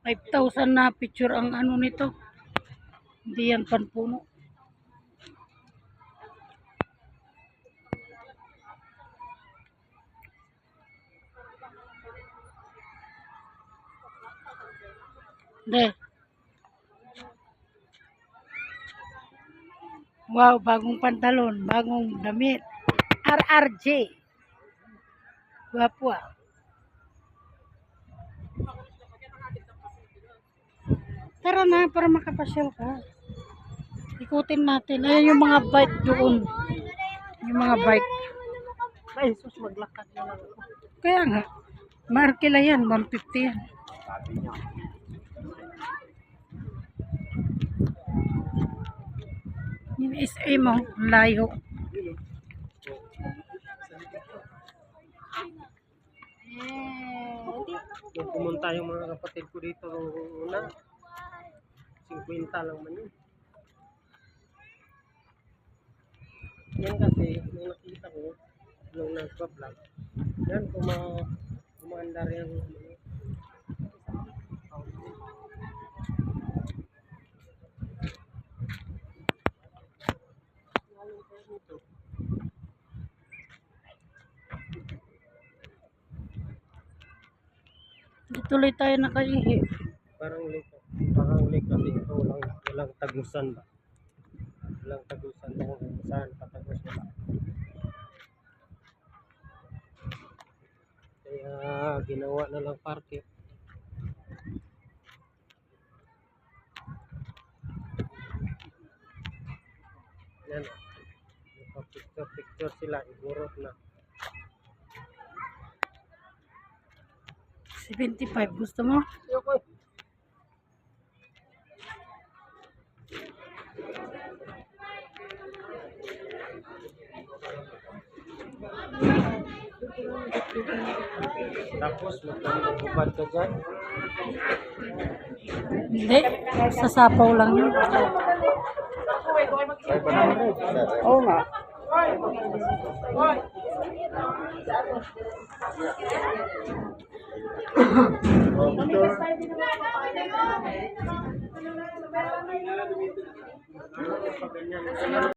5,000 na picture ang ano nito. Hindi yan panpuno. De. Wow, bagong pantalon, bagong damit. RRJ. Gwapo ah. Tara na, para makapasyal ka. Ikutin natin. Ayan yung mga bike doon. Yung mga bike. Ay, sus, maglakad na lang ako. Kaya nga, markila yan, 150 yan. Yung SA mo, layo. Nung pumunta yung mga kapatid ko dito una, 50 lang man yun. Yan kasi, nung nakita ko, nung nagpa-vlog, yan, kumaandar yan. Tuloy tayo nakaihi. Parang lake kasi ito, walang tagusan ba? Walang tagusan na kung saan patagos wala. Kaya ginawa na lang parke. Yan o. Picture sila, igurot na. 75, gusto mo? Okay. Tapos magpapagubad ka dyan. Hindi, sasapaw lang yun. Oo nga.